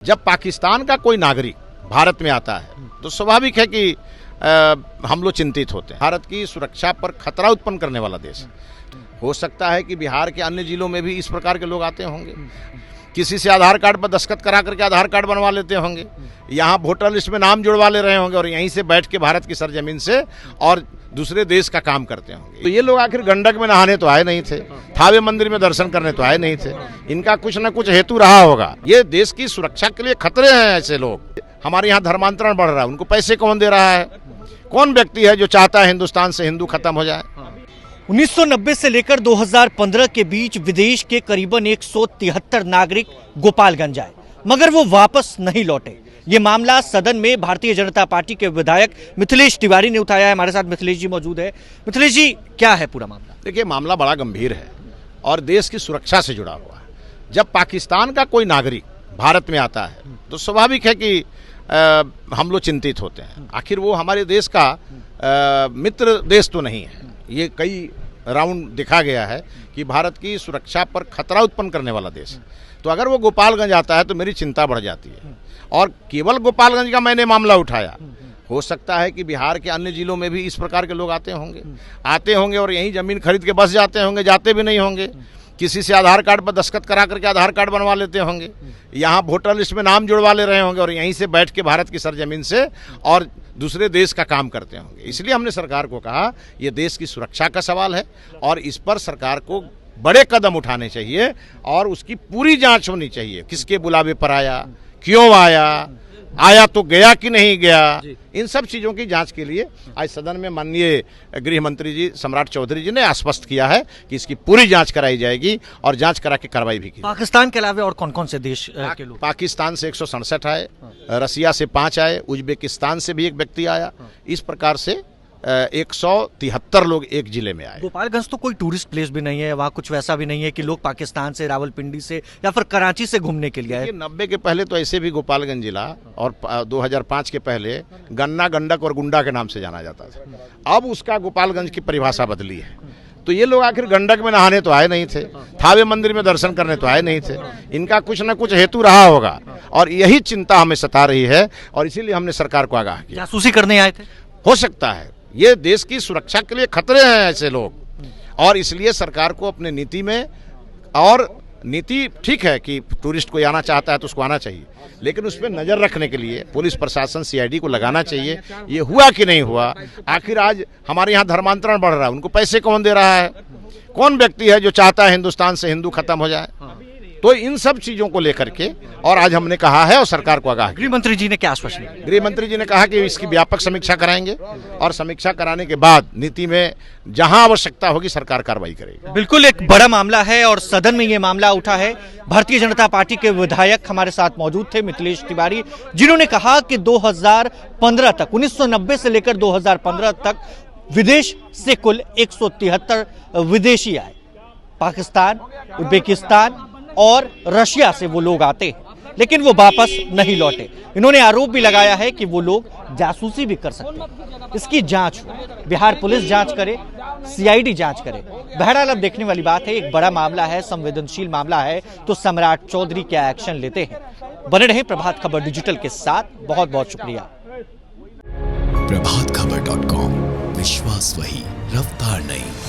जब पाकिस्तान का कोई नागरिक भारत में आता है तो स्वाभाविक है कि हम लोग चिंतित होते हैं। भारत की सुरक्षा पर खतरा उत्पन्न करने वाला देश हो सकता है कि बिहार के अन्य जिलों में भी इस प्रकार के लोग आते होंगे। किसी से आधार कार्ड पर दस्तखत करा करके आधार कार्ड बनवा लेते होंगे, यहाँ वोटर लिस्ट में नाम जुड़वा ले रहे होंगे और यहीं से बैठ के भारत की सरजमीन से और दूसरे देश का काम करते होंगे। तो ये लोग आखिर गंडक में नहाने तो आए नहीं थे, थावे मंदिर में दर्शन करने तो आए नहीं थे। इनका कुछ न कुछ हेतु रहा होगा। ये देश की सुरक्षा के लिए खतरे हैं। ऐसे लोग, हमारे यहाँ धर्मांतरण बढ़ रहा है, उनको पैसे कौन दे रहा है? कौन व्यक्ति है जो चाहता है हिंदुस्तान से हिंदू खत्म हो जाए? 1990 से लेकर 2015 के बीच विदेश के करीबन 173 नागरिक गोपालगंज आए, मगर वो वापस नहीं लौटे। ये मामला सदन में भारतीय जनता पार्टी के विधायक मिथिलेश तिवारी ने उठाया है। हमारे साथ मिथिलेश जी मौजूद है। मिथिलेश जी, क्या है पूरा मामला? देखिए, मामला बड़ा गंभीर है और देश की सुरक्षा से जुड़ा हुआ है। जब पाकिस्तान का कोई नागरिक भारत में आता है तो स्वाभाविक है कि हम लोग चिंतित होते हैं। आखिर वो हमारे देश का मित्र देश तो नहीं है। ये कई राउंड देखा गया है कि भारत की सुरक्षा पर खतरा उत्पन्न करने वाला देश। तो अगर वो गोपालगंज आता है तो मेरी चिंता बढ़ जाती है। और केवल गोपालगंज का मैंने मामला उठाया, हो सकता है कि बिहार के अन्य जिलों में भी इस प्रकार के लोग आते होंगे और यहीं जमीन खरीद के बस जाते होंगे, जाते भी नहीं होंगे। किसी से आधार कार्ड पर दस्तखत करा करके आधार कार्ड बनवा लेते होंगे, यहाँ वोटर लिस्ट में नाम जुड़वा ले रहे होंगे और यहीं से बैठ के भारत की सरजमीन से और दूसरे देश का काम करते होंगे। इसलिए हमने सरकार को कहा, ये देश की सुरक्षा का सवाल है और इस पर सरकार को बड़े कदम उठाने चाहिए और उसकी पूरी जांच होनी चाहिए। किसके बुलावे पर आया, क्यों आया तो गया कि नहीं गया, इन सब चीज़ों की जांच के लिए आज सदन में माननीय गृह मंत्री जी सम्राट चौधरी जी ने आश्वस्त किया है कि इसकी पूरी जांच कराई जाएगी और जांच करा के कार्रवाई भी की। पाकिस्तान के अलावा और कौन कौन से देश के लोग? पाकिस्तान से 167 आए, रसिया से 5 आए, उज्बेकिस्तान से भी एक व्यक्ति आया। इस प्रकार से 173 लोग एक जिले में आए। गोपालगंज तो कोई टूरिस्ट प्लेस भी नहीं है, वहाँ कुछ वैसा भी नहीं है कि लोग पाकिस्तान से, रावलपिंडी से या फिर कराची से घूमने के लिए आए। 90 के पहले तो ऐसे भी गोपालगंज जिला और 2005 के पहले गन्ना, गंडक और गुंडा के नाम से जाना जाता था। अब उसका गोपालगंज की परिभाषा बदली है। तो ये लोग आखिर गंडक में नहाने तो आए नहीं थे, थावे मंदिर में दर्शन करने तो आए नहीं थे। इनका कुछ न कुछ हेतु रहा होगा और यही चिंता हमें सता रही है और इसीलिए हमने सरकार को आगाह किया। जासूसी करने आए थे? हो सकता है। ये देश की सुरक्षा के लिए खतरे हैं ऐसे लोग और इसलिए सरकार को अपने नीति में, और नीति ठीक है कि टूरिस्ट कोई आना चाहता है तो उसको आना चाहिए, लेकिन उस पर नज़र रखने के लिए पुलिस प्रशासन, सीआईडी को लगाना चाहिए। ये हुआ कि नहीं हुआ? आखिर आज हमारे यहाँ धर्मांतरण बढ़ रहा है, उनको पैसे कौन दे रहा है? कौन व्यक्ति है जो चाहता है हिंदुस्तान से हिंदू खत्म हो जाए? तो इन सब चीजों को लेकर के और आज हमने कहा है और सरकार को आगाह। गृह मंत्री जी ने क्या आश्वासन दिया? गृह मंत्री जी ने कहा कि इसकी व्यापक समीक्षा कराएंगे और समीक्षा कराने के बाद नीति में जहां आवश्यकता होगी सरकार कार्रवाई करेगी। बिल्कुल, एक बड़ा मामला है और सदन में ये मामला उठा है। भारतीय जनता पार्टी के विधायक हमारे साथ मौजूद थे, मिथिलेश तिवारी, जिन्होंने कहा कि 2015 तक, 1990 से लेकर 2015 तक विदेश से कुल 173 विदेशी आए। पाकिस्तान, उज्बेकिस्तान और रशिया से वो लोग आते हैं, लेकिन वो वापस नहीं लौटे। इन्होंने आरोप भी लगाया है कि वो लोग जासूसी भी कर सकते हैं। इसकी जांच हो, बिहार पुलिस जांच करे, सीआईडी जांच करे। बहरहाल अब देखने वाली बात है। एक बड़ा मामला है, संवेदनशील मामला है, तो सम्राट चौधरी क्या एक्शन लेते हैं। बने रहें प्रभात खबर डिजिटल के साथ। बहुत बहुत शुक्रिया। प्रभातखबर.com, विश्वास वही, रफ्तार नहीं।